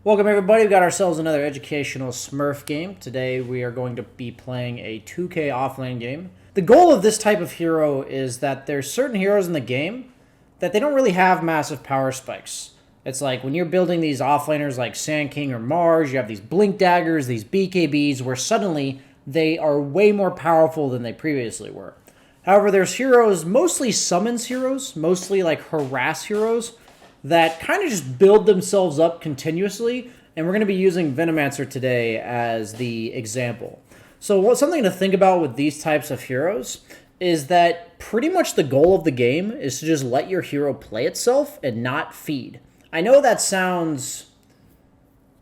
Welcome everybody, we've got ourselves another educational Smurf game. Today we are going to be playing a 2K offlane game. The goal of this type of hero is that there's certain heroes in the game that they don't really have massive power spikes. It's like when you're building these offlaners like Sand King or Mars, you have these Blink Daggers, these BKBs, where suddenly they are way more powerful than they previously were. However, there's heroes, mostly summons heroes, mostly like harass heroes, that kind of just build themselves up continuously, and we're going to be using Venomancer today as the example. So something to think about with these types of heroes is that pretty much the goal of the game is to just let your hero play itself and not feed. I know that sounds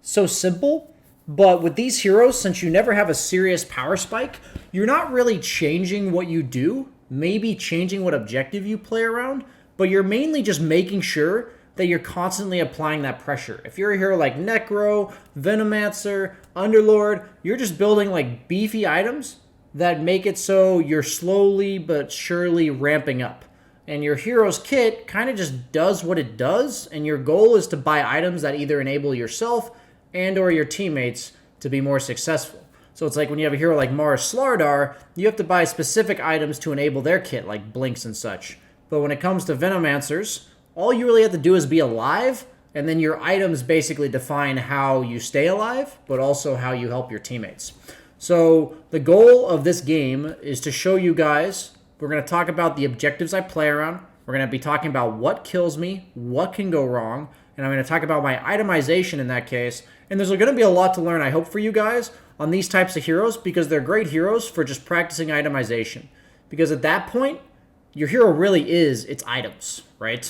so simple, but with these heroes, since you never have a serious power spike, you're not really changing what you do, maybe changing what objective you play around, but you're mainly just making sure that you're constantly applying that pressure. If you're a hero like Necro, Venomancer, Underlord, you're just building like beefy items that make it so you're slowly but surely ramping up. And your hero's kit kind of just does what it does, and your goal is to buy items that either enable yourself and or your teammates to be more successful. So it's like when you have a hero like Mars Slardar, you have to buy specific items to enable their kit, like blinks and such. But when it comes to Venomancers, all you really have to do is be alive, and then your items basically define how you stay alive, but also how you help your teammates. So the goal of this game is to show you guys, we're going to talk about the objectives I play around, we're going to be talking about what kills me, what can go wrong, and I'm going to talk about my itemization in that case, and there's going to be a lot to learn, I hope, for you guys on these types of heroes, because they're great heroes for just practicing itemization. Because at that point, your hero really is its items, right?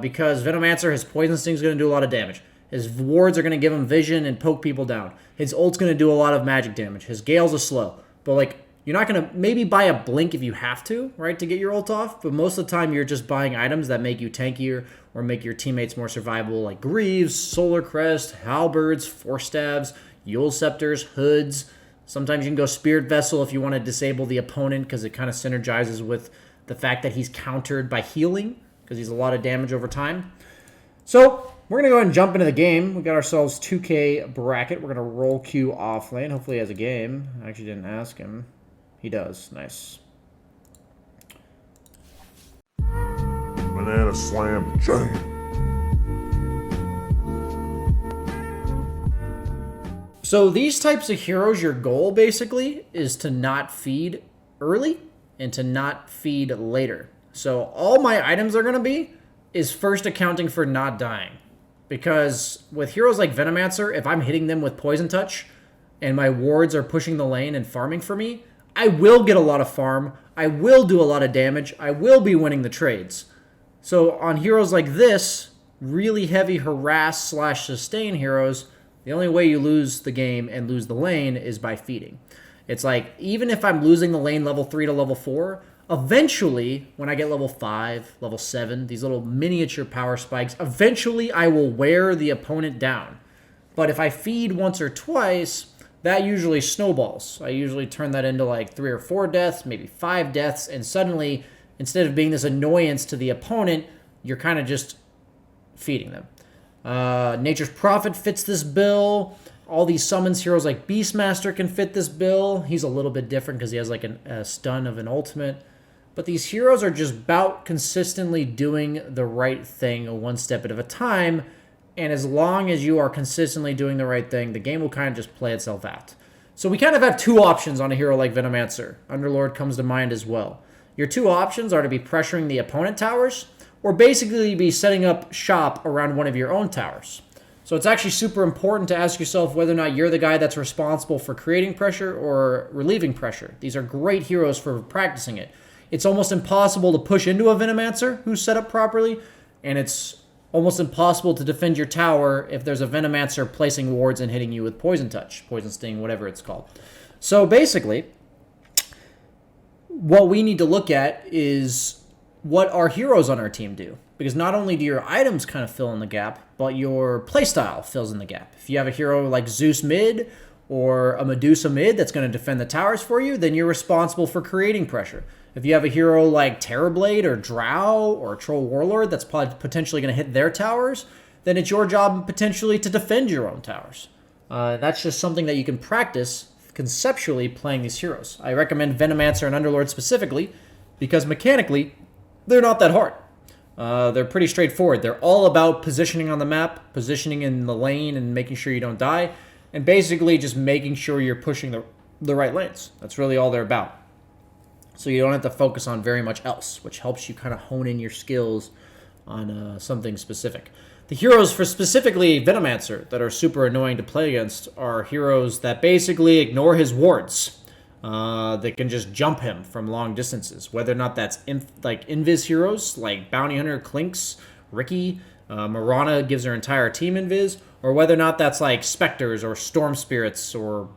Because Venomancer, his Poison Sting is going to do a lot of damage. His wards are going to give him vision and poke people down. His ult's going to do a lot of magic damage. His Gale's a slow. But, like, you're not going to maybe buy a Blink if you have to, right, to get your ult off. But most of the time, you're just buying items that make you tankier or make your teammates more survivable, like Greaves, Solar Crest, Halberds, Force Stabs, Yule Scepters, Hoods. Sometimes you can go Spirit Vessel if you want to disable the opponent because it kind of synergizes with the fact that he's countered by healing, because he's a lot of damage over time. So we're going to go ahead and jump into the game. We got ourselves 2K bracket. We're going to roll Q offlane. Hopefully he has a game. I actually didn't ask him. He does. Nice. Banana slam jam. So these types of heroes, your goal basically is to not feed early and to not feed later. So all my items are going to be is first accounting for not dying. Because with heroes like Venomancer, if I'm hitting them with Poison Touch and my wards are pushing the lane and farming for me, I will get a lot of farm, I will do a lot of damage, I will be winning the trades. So on heroes like this, really heavy harass / sustain heroes, the only way you lose the game and lose the lane is by feeding. It's like, even if I'm losing the lane level 3 to level 4, eventually, when I get level 5, level 7, these little miniature power spikes, eventually I will wear the opponent down. But if I feed once or twice, that usually snowballs. I usually turn that into like 3 or 4 deaths, maybe 5 deaths, and suddenly, instead of being this annoyance to the opponent, you're kind of just feeding them. Nature's Prophet fits this bill. All these summons heroes like Beastmaster can fit this bill. He's a little bit different because he has like a stun of an ultimate. But these heroes are just about consistently doing the right thing one step at a time. And as long as you are consistently doing the right thing, the game will kind of just play itself out. So we kind of have two options on a hero like Venomancer. Underlord comes to mind as well. Your two options are to be pressuring the opponent towers or basically be setting up shop around one of your own towers. So it's actually super important to ask yourself whether or not you're the guy that's responsible for creating pressure or relieving pressure. These are great heroes for practicing it. It's almost impossible to push into a Venomancer who's set up properly, and it's almost impossible to defend your tower if there's a Venomancer placing wards and hitting you with Poison Touch, Poison Sting, whatever it's called. So basically, what we need to look at is what our heroes on our team do. Because not only do your items kind of fill in the gap, but your playstyle fills in the gap. If you have a hero like Zeus mid or a Medusa mid that's going to defend the towers for you, then you're responsible for creating pressure. If you have a hero like Terrorblade or Drow or Troll Warlord that's potentially going to hit their towers, then it's your job potentially to defend your own towers. That's just something that you can practice conceptually playing these heroes. I recommend Venomancer and Underlord specifically because mechanically, they're not that hard. They're pretty straightforward. They're all about positioning on the map, positioning in the lane, and making sure you don't die, and basically just making sure you're pushing the right lanes. That's really all they're about. So you don't have to focus on very much else, which helps you kind of hone in your skills on something specific. The heroes for specifically Venomancer that are super annoying to play against are heroes that basically ignore his wards. They can just jump him from long distances, whether or not that's like invis heroes like Bounty Hunter, Clinks, Ricky, Mirana gives her entire team invis, or whether or not that's like Spectres or Storm Spirits or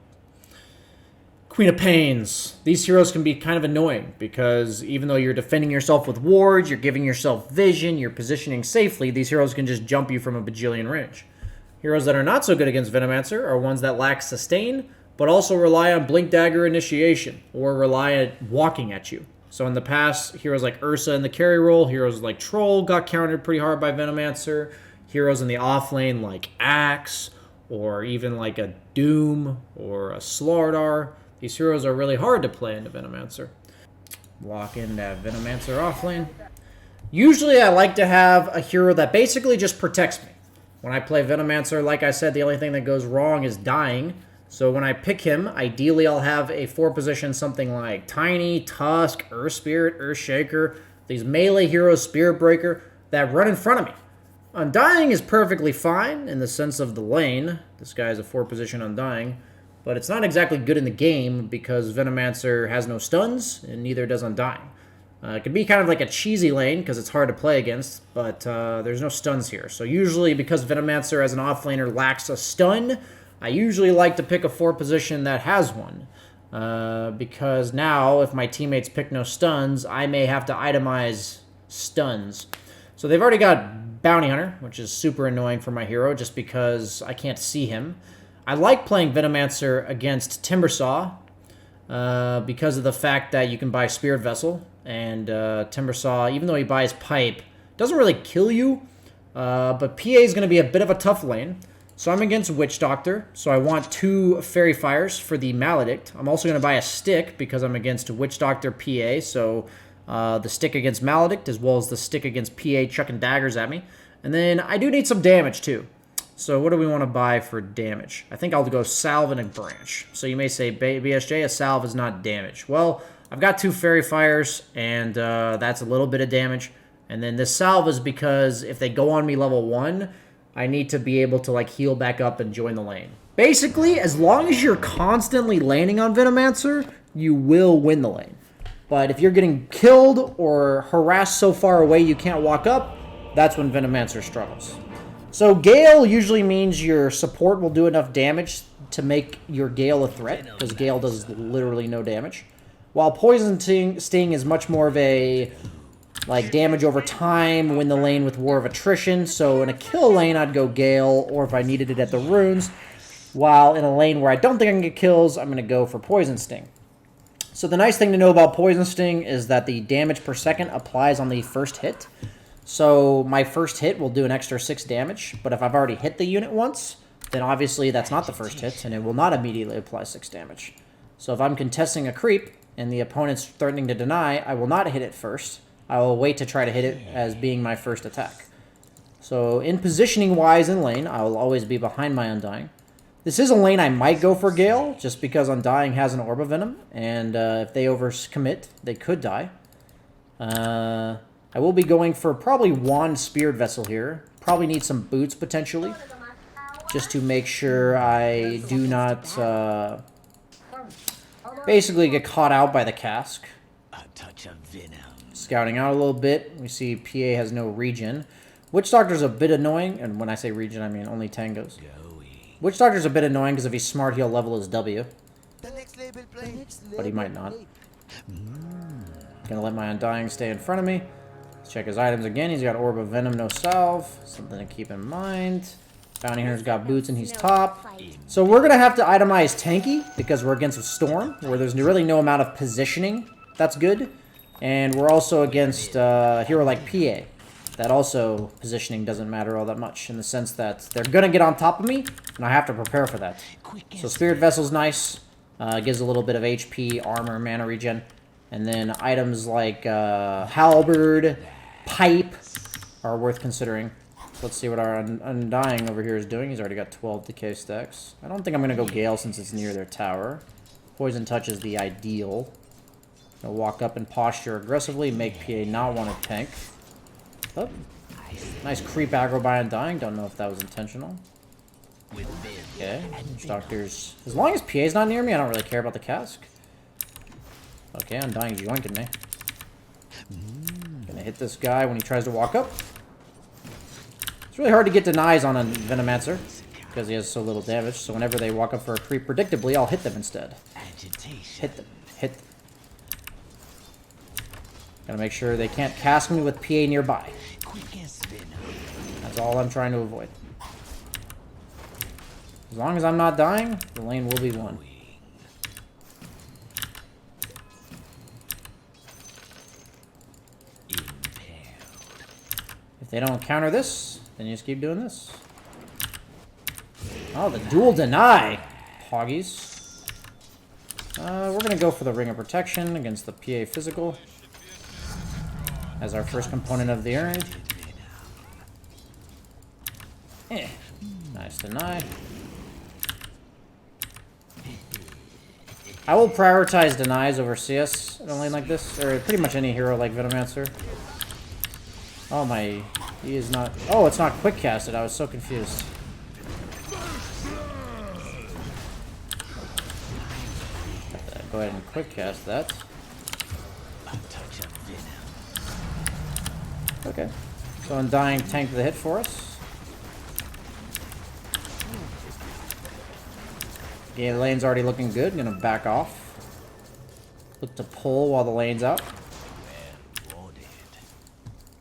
Queen of Pains. These heroes can be kind of annoying because even though you're defending yourself with wards, you're giving yourself vision, you're positioning safely, these heroes can just jump you from a bajillion range. Heroes that are not so good against Venomancer are ones that lack sustain, but also rely on Blink Dagger initiation, or rely on walking at you. So in the past, heroes like Ursa in the carry role, heroes like Troll got countered pretty hard by Venomancer, heroes in the off lane like Axe, or even like a Doom, or a Slardar. These heroes are really hard to play into Venomancer. Walk in that Venomancer offlane. Usually I like to have a hero that basically just protects me. When I play Venomancer, like I said, the only thing that goes wrong is dying. So when I pick him, ideally I'll have a 4 position something like Tiny, Tusk, Earth Spirit, Earth Shaker, these melee heroes, Spirit Breaker, that run in front of me. Undying is perfectly fine in the sense of the lane. This guy is a 4 position Undying. But it's not exactly good in the game because Venomancer has no stuns, and neither does Undying. It can be kind of like a cheesy lane because it's hard to play against, but there's no stuns here. So usually because Venomancer as an offlaner lacks a stun, I usually like to pick a 4 position that has one. Because now, if my teammates pick no stuns, I may have to itemize stuns. So they've already got Bounty Hunter, which is super annoying for my hero just because I can't see him. I like playing Venomancer against Timbersaw because of the fact that you can buy Spirit Vessel, and Timbersaw, even though he buys Pipe, doesn't really kill you, but PA is going to be a bit of a tough lane. So I'm against Witch Doctor, so I want 2 Fairy Fires for the Maledict. I'm also going to buy a stick because I'm against Witch Doctor PA, so the stick against Maledict as well as the stick against PA chucking daggers at me. And then I do need some damage too. So what do we want to buy for damage? I think I'll go Salve and a Branch. So you may say, BSJ, a Salve is not damage. Well, I've got 2 Fairy Fires, and that's a little bit of damage. And then this Salve is because if they go on me level 1, I need to be able to like heal back up and join the lane. Basically, as long as you're constantly laning on Venomancer, you will win the lane. But if you're getting killed or harassed so far away you can't walk up, that's when Venomancer struggles. So Gale usually means your support will do enough damage to make your Gale a threat, because Gale does literally no damage. While Poison Sting is much more of a like damage over time, win the lane with War of Attrition. So in a kill lane, I'd go Gale, or if I needed it at the runes. While in a lane where I don't think I can get kills, I'm going to go for Poison Sting. So the nice thing to know about Poison Sting is that the damage per second applies on the first hit. So my first hit will do an extra 6 damage, but if I've already hit the unit once, then obviously that's not the first hit, and it will not immediately apply 6 damage. So if I'm contesting a creep, and the opponent's threatening to deny, I will not hit it first. I will wait to try to hit it as being my first attack. So in positioning-wise in lane, I will always be behind my Undying. This is a lane I might go for Gale, just because Undying has an Orb of Venom, and if they overcommit, they could die. I will be going for probably one Spirit Vessel here. Probably need some boots, potentially, just to make sure I do not basically get caught out by the cask. A touch of venom. Scouting out a little bit. We see PA has no regen. Witch Doctor's a bit annoying, and when I say regen, I mean only tangos. Witch Doctor's a bit annoying because if he's smart, he'll level his W. But he might not. Gonna let my Undying stay in front of me. Let's check his items again. He's got Orb of Venom, no Salve. Something to keep in mind. Bounty Hunter's got boots and he's top. So we're gonna have to itemize tanky because we're against a Storm, where there's really no amount of positioning. That's good. And we're also against a hero like PA. that also positioning doesn't matter all that much in the sense that they're going to get on top of me, and I have to prepare for that. So Spirit Vessel's nice. Gives a little bit of HP, armor, mana regen. And then items like Halberd, Pipe are worth considering. So let's see what our Undying over here is doing. He's already got 12 decay stacks. I don't think I'm going to go Gale since it's near their tower. Poison Touch is the ideal. Gonna walk up and posture aggressively, make PA not want to tank. Oh, nice creep aggro by Undying. Don't know if that was intentional. Okay, Doctor's... As long as PA's not near me, I don't really care about the cask. Okay, Undying's yoinking me. Gonna hit this guy when he tries to walk up. It's really hard to get denies on a Venomancer because he has so little damage, so whenever they walk up for a creep, predictably, I'll hit them instead. Hit them. Hit them. Gotta make sure they can't cast me with PA nearby. That's all I'm trying to avoid. As long as I'm not dying, the lane will be won. If they don't counter this, then you just keep doing this. Oh, the dual deny! Hoggies. We're gonna go for the Ring of Protection against the PA Physical as our first component of the errand. Nice deny. I will prioritize denies over CS in a lane like this, or pretty much any hero like Venomancer. Oh my, he is not... Oh, it's not quick casted. I was so confused. Go ahead and quick cast that. Okay. So Undying tanked the hit for us. Okay, the lane's already looking good. Gonna back off. Look to pull while the lane's out.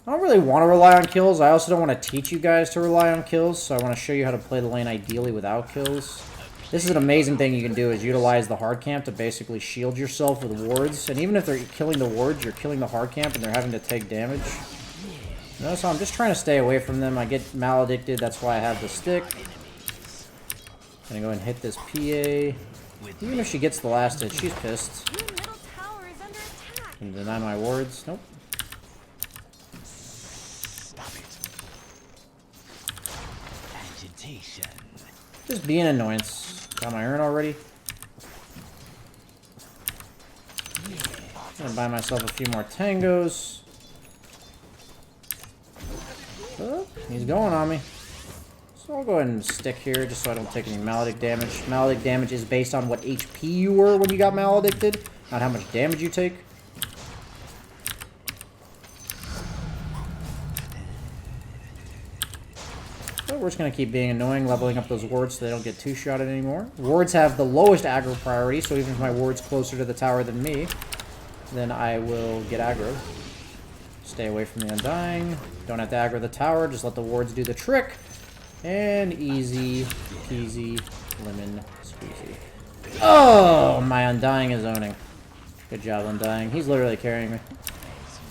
I don't really want to rely on kills. I also don't want to teach you guys to rely on kills, so I want to show you how to play the lane ideally without kills. This is an amazing thing you can do, is utilize the hard camp to basically shield yourself with wards. And even if they're killing the wards, you're killing the hard camp and they're having to take damage. No, so I'm just trying to stay away from them. I get maledicted, that's why I have the stick. Gonna go ahead and hit this PA. Even if she gets the last hit, she's pissed. Can deny my wards. Nope. Just be an annoyance. Got my urn already. Gonna buy myself a few more tangos. Oh, he's going on me. So I'll go ahead and stick here just so I don't take any maledict damage. Maledict damage is based on what HP you were when you got maledicted, not how much damage you take. So we're just going to keep being annoying, leveling up those wards so they don't get two-shotted anymore. Wards have the lowest aggro priority, so even if my ward's closer to the tower than me, then I will get aggro. Stay away from the Undying. Don't have to aggro the tower, just let the wards do the trick. And easy peasy lemon squeezy. Oh, my Undying is owning. Good job, Undying. He's literally carrying me.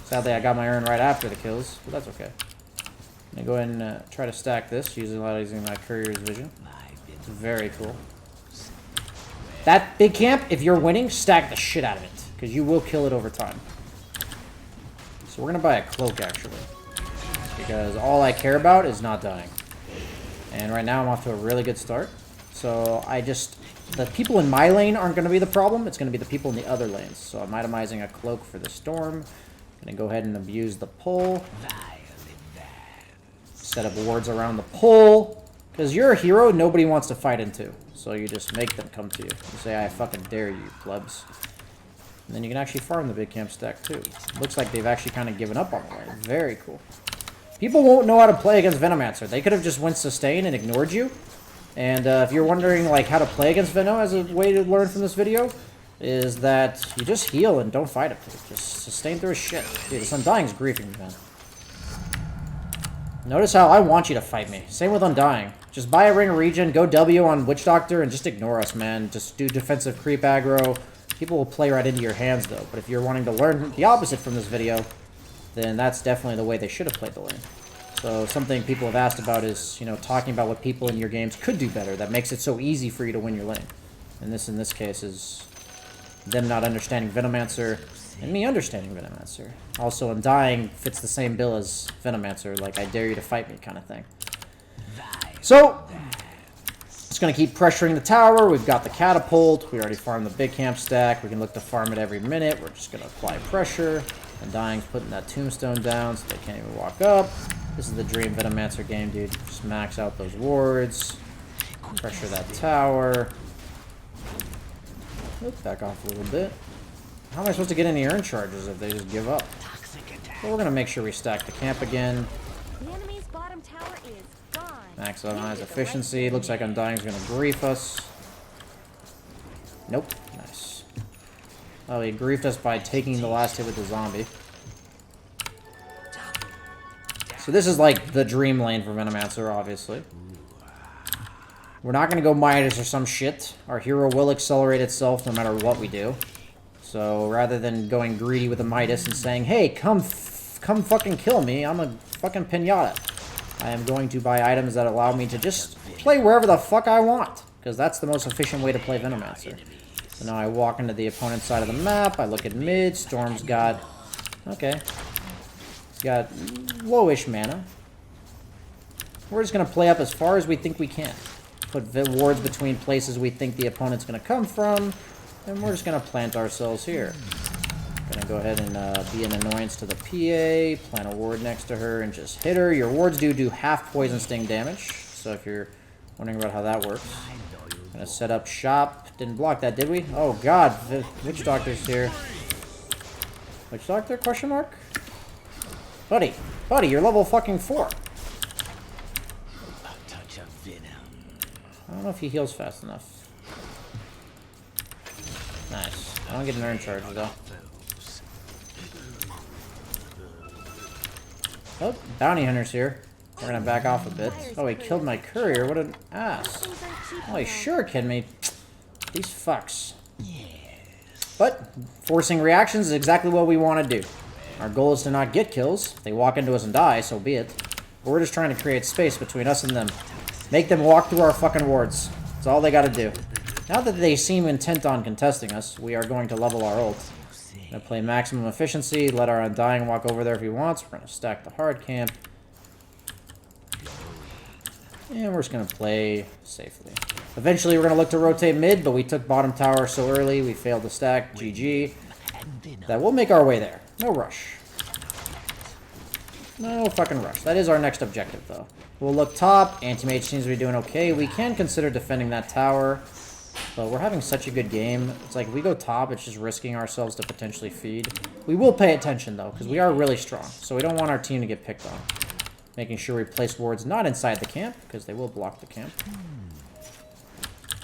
Sadly, I got my urn right after the kills, but that's okay. I'm gonna go ahead and try to stack this using my Courier's Vision. It's very cool. That big camp, if you're winning, stack the shit out of it, because you will kill it over time. So we're gonna buy a cloak, actually, because all I care about is not dying. And right now I'm off to a really good start. So the people in my lane aren't going to be the problem. It's going to be the people in the other lanes. So I'm itemizing a cloak for the storm. Going to go ahead and abuse the pull. Set up wards around the pull. Because you're a hero nobody wants to fight into. So you just make them come to you. You say, I fucking dare you, plebs. And then you can actually farm the big camp stack too. Looks like they've actually kind of given up on the lane. Very cool. People won't know how to play against Venomancer. They could have just went sustain and ignored you. And if you're wondering like how to play against Veno as a way to learn from this video, is that you just heal and don't fight him. Just sustain through his shit. Dude, this Undying's griefing me, man. Notice how I want you to fight me. Same with Undying. Just buy a Ring of Regen, go W on Witch Doctor, and just ignore us, man. Just do defensive creep aggro. People will play right into your hands, though. But if you're wanting to learn the opposite from this video, then that's definitely the way they should have played the lane. So something people have asked about is, you know, talking about what people in your games could do better that makes it so easy for you to win your lane. And this, in this case, is them not understanding Venomancer and me understanding Venomancer. Also, Undying fits the same bill as Venomancer, like I dare you to fight me kind of thing. So, just going to keep pressuring the tower. We've got the catapult. We already farmed the big camp stack. We can look to farm it every minute. We're just going to apply pressure. Undying's putting that tombstone down so they can't even walk up. This is the dream Venomancer game, dude. Just max out those wards. Pressure that tower. Oop, back off a little bit. How am I supposed to get any urn charges if they just give up? Well, we're going to make sure we stack the camp again. The enemy's bottom tower is gone. Max out on his efficiency. Looks like Undying's going to grief us. Nope. Nice. Oh, he griefed us by taking the last hit with the zombie. So this is like the dream lane for Venomancer, obviously. We're not going to go Midas or some shit. Our hero will accelerate itself no matter what we do. So rather than going greedy with a Midas and saying, hey, come fucking kill me, I'm a fucking pinata. I am going to buy items that allow me to just play wherever the fuck I want. Because that's the most efficient way to play Venomancer. So now I walk into the opponent's side of the map. I look at mid. Storm's got... Okay. He's got lowish mana. We're just going to play up as far as we think we can. Put wards between places we think the opponent's going to come from. And we're just going to plant ourselves here. Going to go ahead and be an annoyance to the PA. Plant a ward next to her and just hit her. Your wards do half poison sting damage. So if you're wondering about how that works. Going to set up shop. Didn't block that, did we? Oh god, Witch Doctor's here. Witch Doctor, question mark? Buddy, you're level fucking 4. I don't know if he heals fast enough. Nice. I don't get an urn charge, though. Oh, bounty hunter's here. We're gonna back off a bit. Oh, he killed my courier. What an ass. Oh, he sure can me. These fucks. But forcing reactions is exactly what we want to do. Our goal is to not get kills. If they walk into us and die, so be it. But we're just trying to create space between us and them. Make them walk through our fucking wards. That's all they gotta do. Now that they seem intent on contesting us, we are going to level our ult. Gonna play maximum efficiency, let our Undying walk over there if he wants. We're gonna stack the hard camp. And we're just gonna play safely. Eventually we're gonna look to rotate mid, but we took bottom tower so early, we failed to stack. GG. That we'll make our way there. No rush. No fucking rush. That is our next objective, though. We'll look top. Anti-Mage seems to be doing okay. We can consider defending that tower. But we're having such a good game. It's like if we go top, it's just risking ourselves to potentially feed. We will pay attention, though, because we are really strong. So we don't want our team to get picked on. Making sure we place wards not inside the camp, because they will block the camp.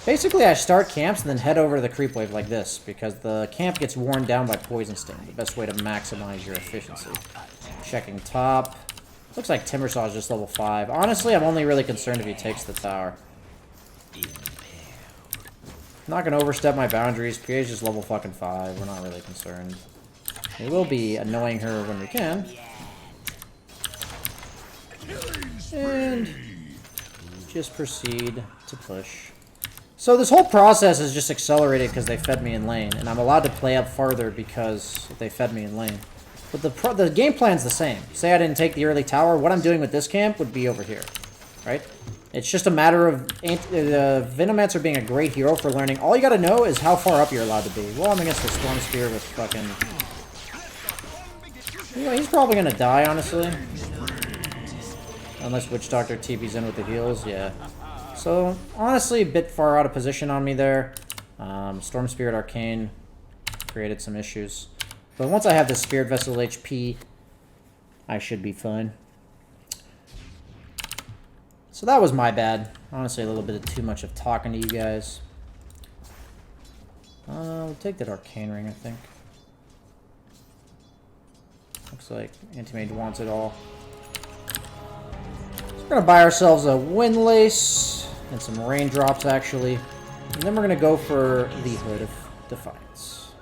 Basically, I start camps and then head over to the creep wave like this, because the camp gets worn down by Poison Sting. The best way to maximize your efficiency. Checking top. Looks like Timbersaw is just level 5. Honestly, I'm only really concerned if he takes the tower. I'm not going to overstep my boundaries. PA is just level fucking 5. We're not really concerned. We will be annoying her when we can. And just proceed to push. So this whole process is just accelerated because they fed me in lane. And I'm allowed to play up farther because they fed me in lane. But the game plan's the same. Say I didn't take the early tower, what I'm doing with this camp would be over here. Right? It's just a matter of Venomancer being a great hero for learning. All you gotta know is how far up you're allowed to be. Well, I'm against the Storm Spear with fucking... You know, he's probably gonna die, honestly. Unless Witch Doctor TP's in with the heals, yeah. So, honestly, a bit far out of position on me there. Storm Spirit Arcane created some issues. But once I have the Spirit Vessel HP, I should be fine. So that was my bad. Honestly, a little bit too much of talking to you guys. We'll take that Arcane Ring, I think. Looks like Anti-Mage wants it all. So we're going to buy ourselves a Windlace and some Raindrops, actually. And then we're going to go for the Hood of Defiance.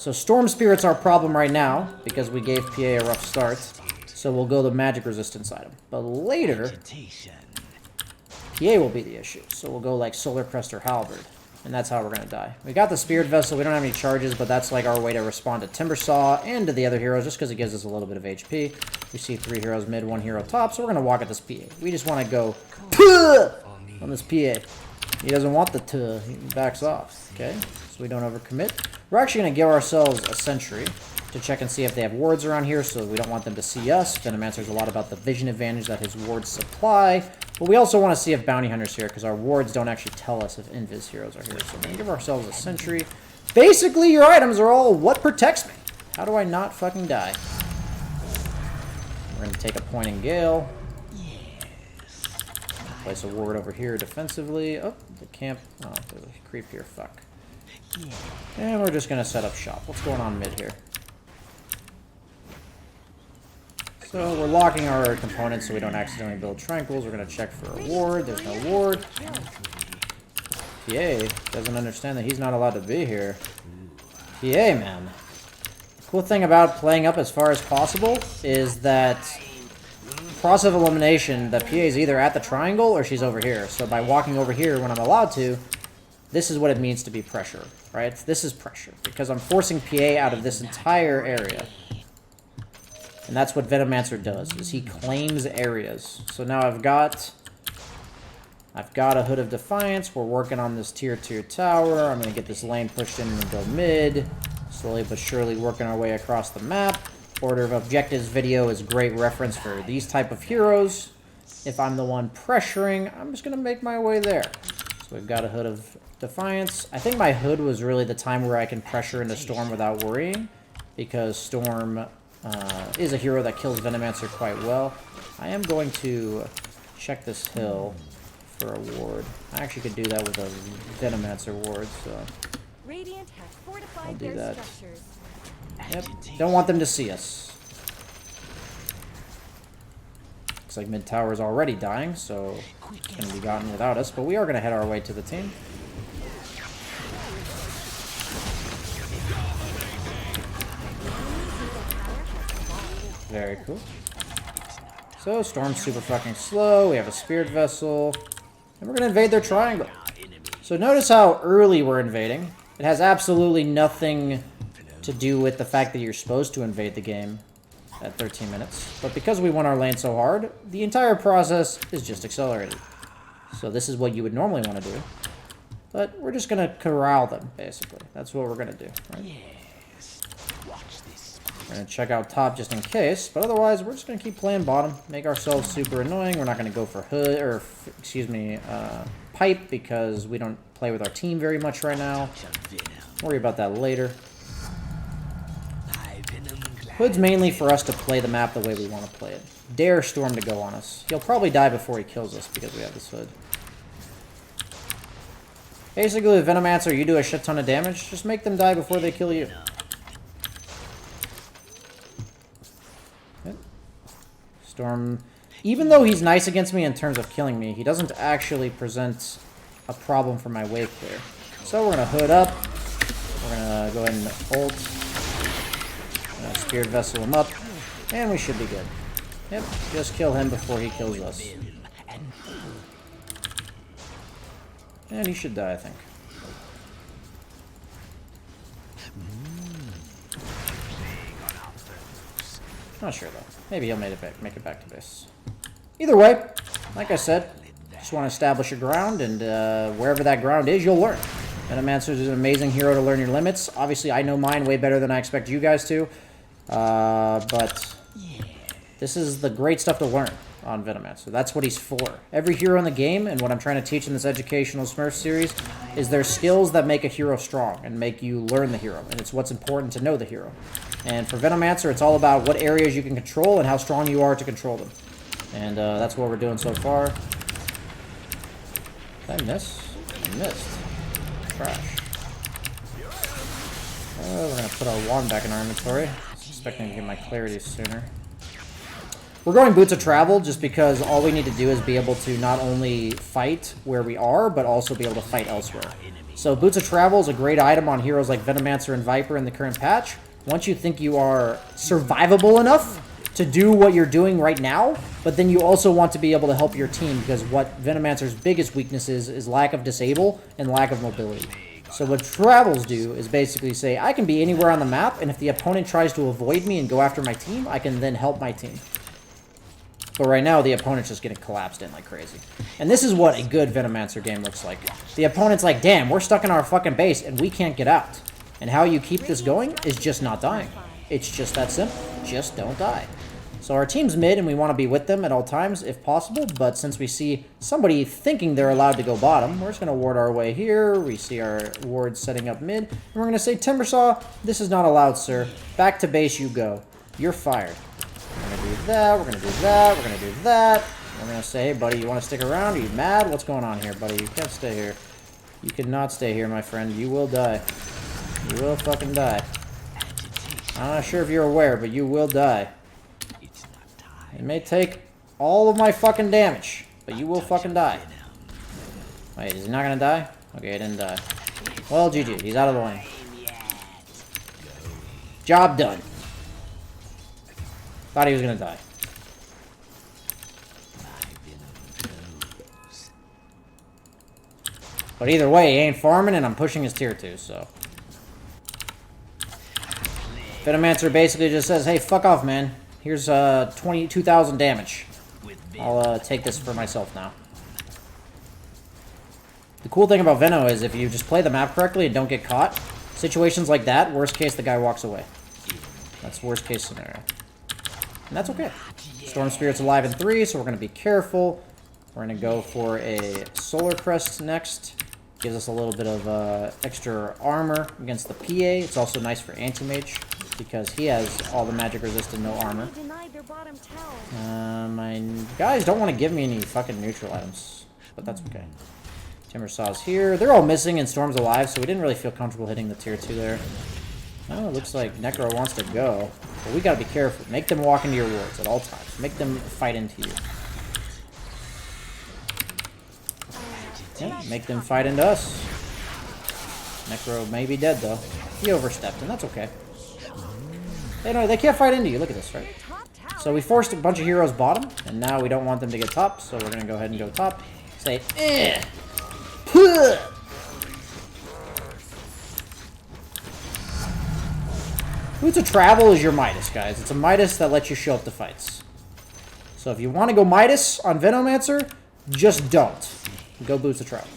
So Storm Spirit's our problem right now, because we gave PA a rough start. So we'll go the magic resistance item. But later, Agitation. PA will be the issue. So we'll go like Solar Crest or Halberd. And that's how we're going to die. We got the Spirit Vessel. We don't have any charges, but that's like our way to respond to Timbersaw and to the other heroes, just because it gives us a little bit of HP. We see 3 heroes mid, 1 hero top, so we're going to walk at this PA. We just want to go on this PA. He doesn't want the tuh. He backs off, okay? So we don't overcommit. We're actually going to give ourselves a sentry to check and see if they have wards around here, so we don't want them to see us. Venomancer's a lot about the vision advantage that his wards supply. But we also want to see if Bounty Hunter's here, because our wards don't actually tell us if Invis heroes are here. So we're going to give ourselves a sentry. Basically, your items are all what protects me. How do I not fucking die? We're going to take a point in Gale. Place a ward over here defensively. Oh, the camp. Oh, there's a creep here. Fuck. And we're just going to set up shop. What's going on mid here? So we're locking our components so we don't accidentally build tranquils. We're going to check for a ward. There's no ward. PA doesn't understand that he's not allowed to be here. PA, man. The cool thing about playing up as far as possible is that process of elimination, the PA is either at the triangle or she's over here. So by walking over here when I'm allowed to, this is what it means to be pressure, right? This is pressure because I'm forcing PA out of this entire area. And that's what Venomancer does, is he claims areas. So now I've got a Hood of Defiance. We're working on this tier 2 tower. I'm going to get this lane pushed in and go mid. Slowly but surely working our way across the map. Order of Objectives video is great reference for these type of heroes. If I'm the one pressuring, I'm just going to make my way there. So we've got a Hood of Defiance. I think my Hood was really the time where I can pressure into Storm without worrying, because Storm is a hero that kills Venomancer quite well. I am going to check this hill for a ward. I actually could do that with a Venomancer ward, so Radiant has fortified I'll do their that. structures. Yep, don't want them to see us. Looks like mid tower is already dying, so it's going to be gotten without us, but we are going to head our way to the team. Very cool. So, Storm's super fucking slow. We have a Spirit Vessel. And we're going to invade their triangle. So notice how early we're invading. It has absolutely nothing to do with the fact that you're supposed to invade the game at 13 minutes. But because we won our lane so hard, the entire process is just accelerated. So this is what you would normally want to do. But we're just going to corral them, basically. That's what we're going to do, right? We're going to check out top just in case, but otherwise we're just going to keep playing bottom, make ourselves super annoying. We're not going to go for hood, or excuse me, pipe, because we don't play with our team very much right now. Worry about that later. Hood's mainly for us to play the map the way we want to play it. Dare Storm to go on us. He'll probably die before he kills us because we have this hood. Basically with Venomancer, you do a shit ton of damage, just make them die before they kill you. Storm, even though he's nice against me in terms of killing me, he doesn't actually present a problem for my wave clear. So we're going to hood up. We're going to go ahead and ult. Spirit Vessel him up. And we should be good. Yep, just kill him before he kills us. And he should die, I think. Not sure, though. Maybe he'll make it back to base. Either way, like I said, just want to establish a ground, and wherever that ground is, you'll learn. Venomancer is an amazing hero to learn your limits. Obviously, I know mine way better than I expect you guys to. But this is the great stuff to learn on Venomancer. That's what he's for. Every hero in the game, and what I'm trying to teach in this educational Smurf series, is there's skills that make a hero strong and make you learn the hero. And it's what's important to know the hero. And for Venomancer, it's all about what areas you can control and how strong you are to control them. And that's what we're doing so far. Did I miss? I missed. Trash. We're going to put our wand back in our inventory. Expecting to get my clarity sooner. We're going Boots of Travel just because all we need to do is be able to not only fight where we are, but also be able to fight elsewhere. So Boots of Travel is a great item on heroes like Venomancer and Viper in the current patch. Once you think you are survivable enough to do what you're doing right now, but then you also want to be able to help your team, because what Venomancer's biggest weakness is lack of disable and lack of mobility. So what Travels do is basically say, I can be anywhere on the map, and if the opponent tries to avoid me and go after my team, I can then help my team. But right now, the opponent's just getting collapsed in like crazy. And this is what a good Venomancer game looks like. The opponent's like, damn, we're stuck in our fucking base, and we can't get out. And how you keep this going is just not dying. It's just that simple. Just don't die. So our team's mid, and we want to be with them at all times, if possible. But since we see somebody thinking they're allowed to go bottom, we're just going to ward our way here. We see our wards setting up mid. And we're going to say, Timbersaw, this is not allowed, sir. Back to base you go. You're fired. We're going to do that. We're going to do that. We're going to do that. We're going to say, hey, buddy, you want to stick around? Are you mad? What's going on here, buddy? You can't stay here. You cannot stay here, my friend. You will die. You will fucking die. I'm not sure if you're aware, but you will die. It may take all of my fucking damage, but you will fucking die. Wait, is he not gonna die? Okay, he didn't die. Well, GG. He's out of the lane. Job done. Thought he was gonna die. But either way, he ain't farming, and I'm pushing his tier 2, so... Venomancer basically just says, hey, fuck off, man. Here's 22,000 damage. I'll take this for myself now. The cool thing about Veno is if you just play the map correctly and don't get caught, situations like that, worst case, the guy walks away. That's worst case scenario. And that's okay. Storm Spirit's alive in 3, so we're going to be careful. We're going to go for a Solar Crest next. Gives us a little bit of extra armor against the PA. It's also nice for Anti-Mage, because he has all the magic resist and no armor. My guys don't want to give me any fucking neutral items, but that's okay. Timbersaw's here. They're all missing and Storm's alive, so we didn't really feel comfortable hitting the tier 2 there. Oh, it looks like Necro wants to go, but we gotta be careful. Make them walk into your wards at all times. Make them fight into you. Yeah, make them fight into us. Necro may be dead though. He overstepped, and that's okay. They can't fight into you. Look at this, right? So we forced a bunch of heroes bottom, and now we don't want them to get top, so we're gonna go ahead and go top. Say, eh. Puh. Boots of Travel is your Midas, guys. It's a Midas that lets you show up to fights. So if you want to go Midas on Venomancer, just don't. Go Boots of Travel.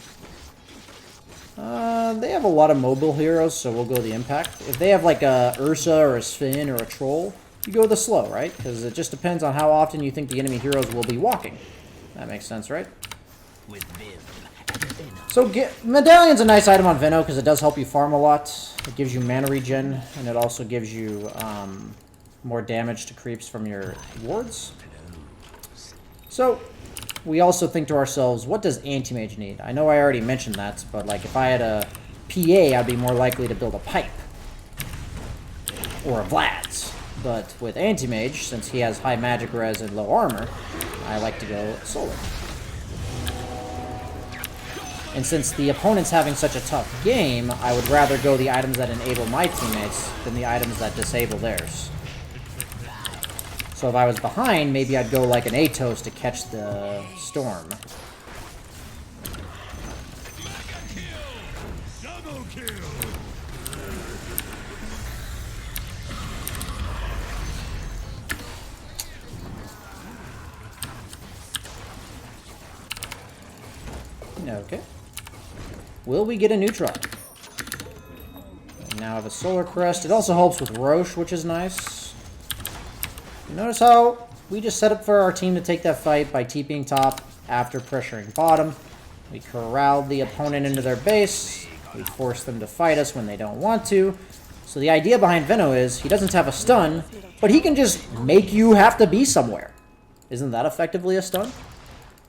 They have a lot of mobile heroes, so we'll go the Impact. If they have like a Ursa or a Sven or a Troll, you go the slow, right? Because it just depends on how often you think the enemy heroes will be walking. That makes sense, right? So Medallion's a nice item on Veno because it does help you farm a lot. It gives you mana regen, and it also gives you more damage to creeps from your wards. So we also think to ourselves, what does Anti-Mage need? I know I already mentioned that, but like if I had a PA, I'd be more likely to build a Pipe. Or a Vlad's. But with Anti-Mage, since he has high magic res and low armor, I like to go Solar. And since the opponent's having such a tough game, I would rather go the items that enable my teammates than the items that disable theirs. So if I was behind, maybe I'd go like an Atos to catch the Storm. Okay. Will we get a neutral? We now have a Solar Crest. It also helps with Roche, which is nice. You notice how we just set up for our team to take that fight by TPing top after pressuring bottom. We corralled the opponent into their base. We force them to fight us when they don't want to. So the idea behind Veno is he doesn't have a stun, but he can just make you have to be somewhere. Isn't that effectively a stun?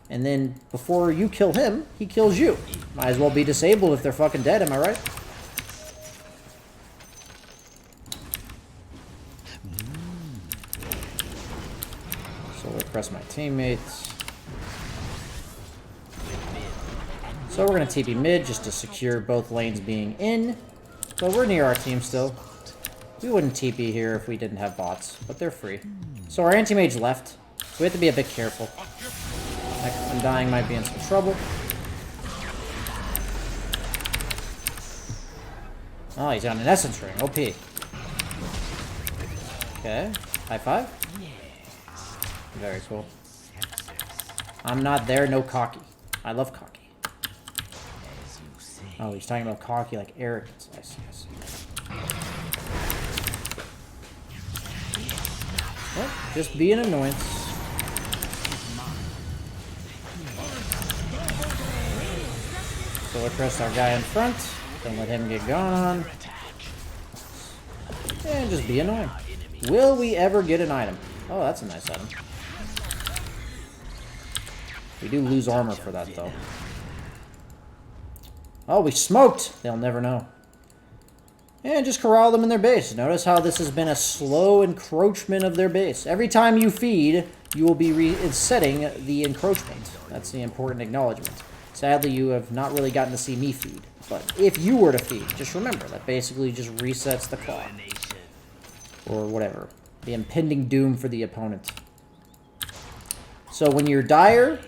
And then, before you kill him, he kills you. Might as well be disabled if they're fucking dead, am I right? So press my teammates. So we're going to TP mid just to secure both lanes being in. But we're near our team still. We wouldn't TP here if we didn't have bots, but they're free. So our anti-mage left, so we have to be a bit careful. Undying might be in some trouble. Oh, he's got an essence ring. OP. Okay. High five? Very cool. I'm not there, no cocky. I love cocky. Oh, he's talking about cocky like arrogance. I see, I see. Well, just be an annoyance. So we'll press our guy in front. Don't let him get gone on. And just be annoying. Will we ever get an item? Oh, that's a nice item. We do lose armor for that, though. Oh, we smoked! They'll never know. And just corral them in their base. Notice how this has been a slow encroachment of their base. Every time you feed, you will be resetting the encroachment. That's the important acknowledgement. Sadly, you have not really gotten to see me feed. But if you were to feed, just remember that basically just resets the clock. Or whatever. The impending doom for the opponent. So when you're dire,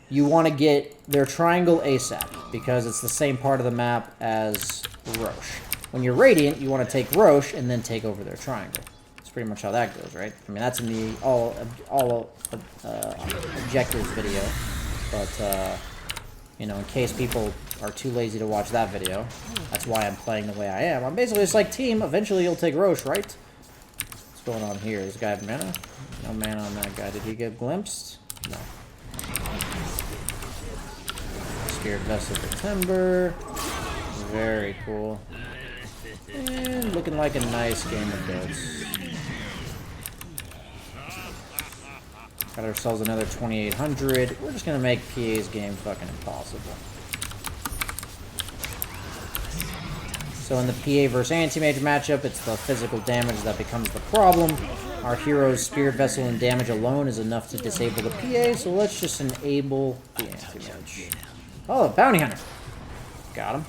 you want to get their triangle ASAP, because it's the same part of the map as Roche. When you're Radiant, you want to take Roche and then take over their triangle. That's pretty much how that goes, right? I mean, that's in the all objectives video. But, you know, in case people are too lazy to watch that video, that's why I'm playing the way I am. I'm basically just like, team, eventually you'll take Roche, right? What's going on here? This guy have mana? No mana on that guy. Did he get glimpsed? No. Spirit Vessel for Timber. Very cool. And looking like a nice game of builds. Got ourselves another 2800. We're just gonna make PA's game fucking impossible. So in the PA versus anti-mage matchup, it's the physical damage that becomes the problem. Our hero's Spirit Vessel and damage alone is enough to disable the PA, so let's just enable the anti-mage. Oh, Bounty Hunter. Got him.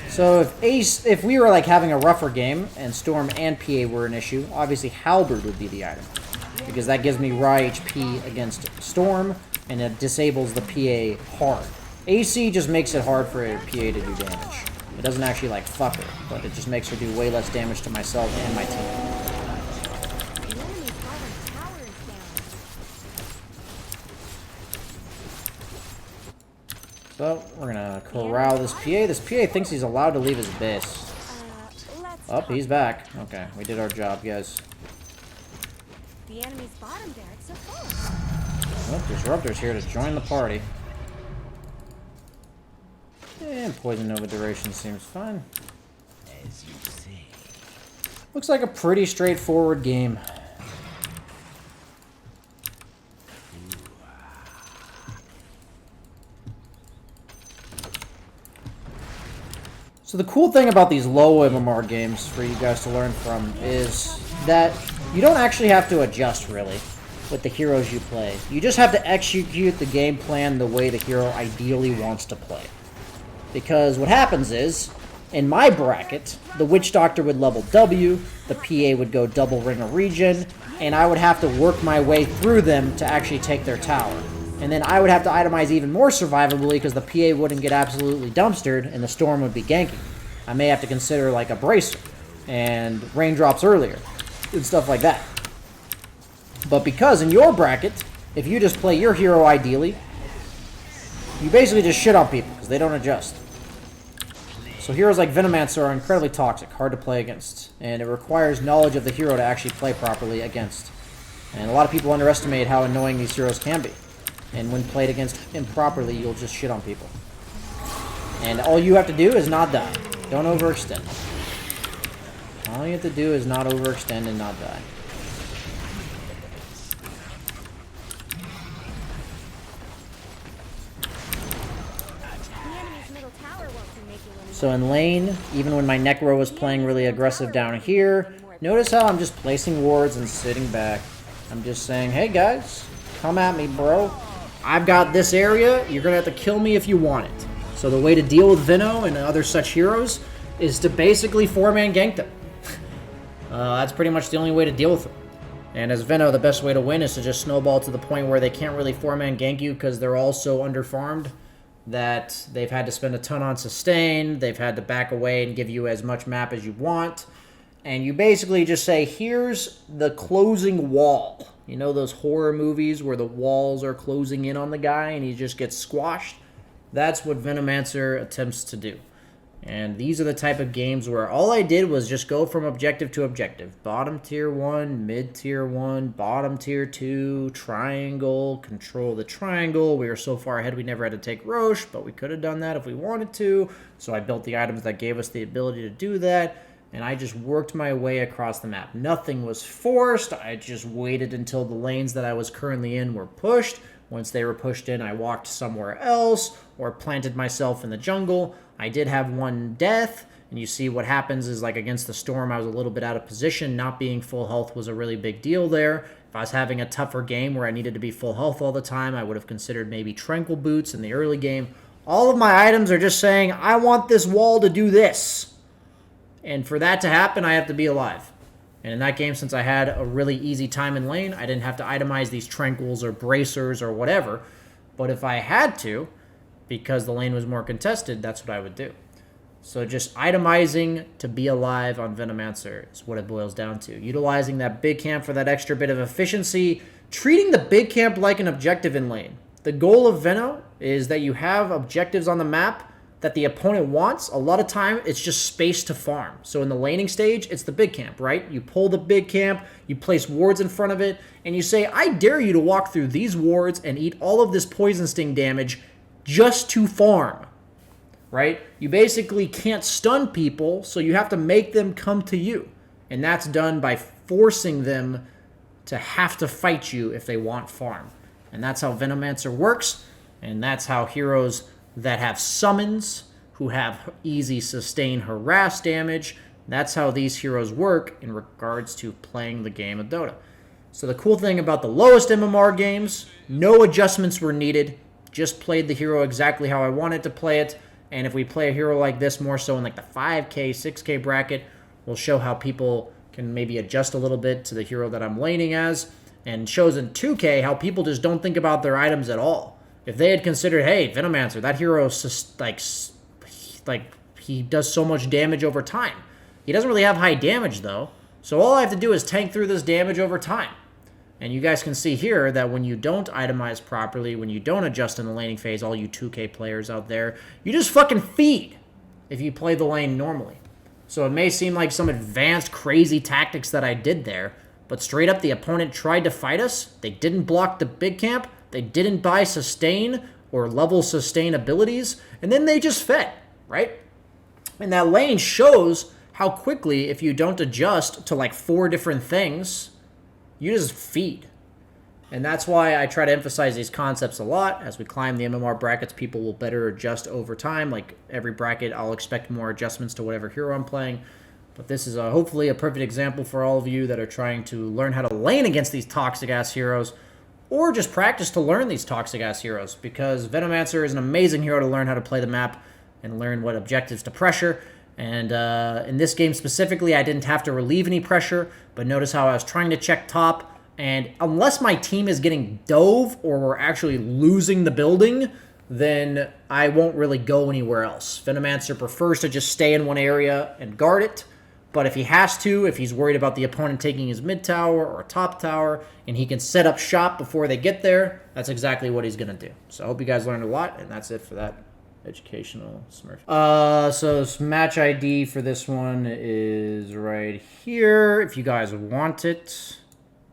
So if we were like having a rougher game and Storm and PA were an issue, obviously Halberd would be the item. Because that gives me raw HP against Storm, and it disables the PA hard. AC just makes it hard for a PA to do damage. It doesn't actually like fuck her, but it just makes her do way less damage to myself and my team. So, we're gonna corral this PA. This PA thinks he's allowed to leave his base. Oh, he's back. Okay, we did our job, guys. The enemy's bottom barracks are full. Well, Disruptor's here to join the party. And Poison Nova duration seems fine. As you say. Looks like a pretty straightforward game. So the cool thing about these low MMR games for you guys to learn from is that you don't actually have to adjust, really, with the heroes you play. You just have to execute the game plan the way the hero ideally wants to play. Because what happens is, in my bracket, the Witch Doctor would level W, the PA would go double ring a regen, and I would have to work my way through them to actually take their tower. And then I would have to itemize even more survivably because the PA wouldn't get absolutely dumpstered and the Storm would be ganking. I may have to consider like a Bracer and raindrops earlier and stuff like that. But because in your bracket, if you just play your hero ideally, you basically just shit on people because they don't adjust. So heroes like Venomancer are incredibly toxic, hard to play against, and it requires knowledge of the hero to actually play properly against. And a lot of people underestimate how annoying these heroes can be. And when played against improperly, you'll just shit on people. And all you have to do is not die. Don't overextend. All you have to do is not overextend and not die. So in lane, even when my Necro was playing really aggressive down here, notice how I'm just placing wards and sitting back. I'm just saying, hey guys, come at me, bro. I've got this area. You're going to have to kill me if you want it. So the way to deal with Veno and other such heroes is to basically 4-man gank them. That's pretty much the only way to deal with them. And as Veno, the best way to win is to just snowball to the point where they can't really 4-man gank you because they're all so underfarmed that they've had to spend a ton on sustain, they've had to back away and give you as much map as you want, and you basically just say, here's the closing wall. You know those horror movies where the walls are closing in on the guy and he just gets squashed? That's what Venomancer attempts to do. And these are the type of games where all I did was just go from objective to objective. Bottom tier 1, mid tier 1, bottom tier 2, triangle, control the triangle. We were so far ahead we never had to take Roche, but we could have done that if we wanted to. So I built the items that gave us the ability to do that. And I just worked my way across the map. Nothing was forced. I just waited until the lanes that I was currently in were pushed. Once they were pushed in, I walked somewhere else or planted myself in the jungle. I did have one death, and you see what happens is, like, against the Storm, I was a little bit out of position. Not being full health was a really big deal there. If I was having a tougher game where I needed to be full health all the time, I would have considered maybe Tranquil Boots in the early game. All of my items are just saying, I want this wall to do this. And for that to happen, I have to be alive. And in that game, since I had a really easy time in lane, I didn't have to itemize these Tranquils or Bracers or whatever. But if I had to, because the lane was more contested, that's what I would do. So just itemizing to be alive on Venomancer is what it boils down to. Utilizing that big camp for that extra bit of efficiency. Treating the big camp like an objective in lane. The goal of Veno is that you have objectives on the map that the opponent wants. A lot of time, it's just space to farm. So in the laning stage, it's the big camp, right? You pull the big camp, you place wards in front of it, and you say, I dare you to walk through these wards and eat all of this poison sting damage just to farm, right? You basically can't stun people, so you have to make them come to you. And that's done by forcing them to have to fight you if they want farm. And that's how Venomancer works, and that's how heroes that have summons, who have easy sustain harass damage, that's how these heroes work in regards to playing the game of Dota. So the cool thing about the lowest MMR games, no adjustments were needed. Just played the hero exactly how I wanted to play it. And if we play a hero like this more so in like the 5K, 6K bracket, we'll show how people can maybe adjust a little bit to the hero that I'm laning as. And shows in 2K how people just don't think about their items at all. If they had considered, hey, Venomancer, that hero he does so much damage over time. He doesn't really have high damage though. So all I have to do is tank through this damage over time. And you guys can see here that when you don't itemize properly, when you don't adjust in the laning phase, all you 2K players out there, you just fucking feed if you play the lane normally. So it may seem like some advanced, crazy tactics that I did there, but straight up the opponent tried to fight us. They didn't block the big camp. They didn't buy sustain or level sustain abilities, and then they just fed, right? And that lane shows how quickly, if you don't adjust to like 4 different things, you just feed. And that's why I try to emphasize these concepts a lot. As we climb the MMR brackets, people will better adjust over time. Like every bracket, I'll expect more adjustments to whatever hero I'm playing. But this is hopefully a perfect example for all of you that are trying to learn how to lane against these toxic-ass heroes, or just practice to learn these toxic-ass heroes, because Venomancer is an amazing hero to learn how to play the map and learn what objectives to pressure. And in this game specifically, I didn't have to relieve any pressure, but notice how I was trying to check top, and unless my team is getting dove or we're actually losing the building, then I won't really go anywhere else. Venomancer prefers to just stay in one area and guard it, but if he has to, if he's worried about the opponent taking his mid tower or top tower, and he can set up shop before they get there, that's exactly what he's going to do. So I hope you guys learned a lot, and that's it for that educational Smurf. So this match ID for this one is right here. If you guys want it,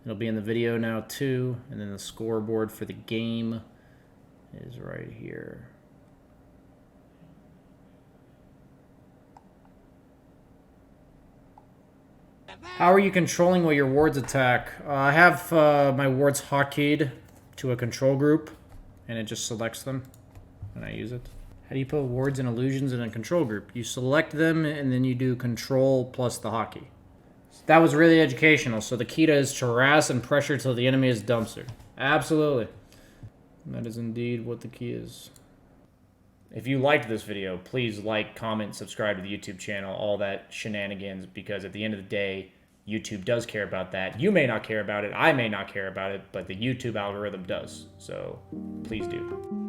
it'll be in the video now too. And then the scoreboard for the game is right here. How are you controlling while your wards attack? I have my wards hotkeyed to a control group, and it just selects them when I use it. How do you put wards and illusions in a control group? You select them, and then you do control plus the hotkey. That was really educational. So the key to is to harass and pressure till the enemy is dumpster. Absolutely. That is indeed what the key is. If you liked this video, please like, comment, subscribe to the YouTube channel, all that shenanigans, because at the end of the day, YouTube does care about that. You may not care about it, I may not care about it, but the YouTube algorithm does. So please do.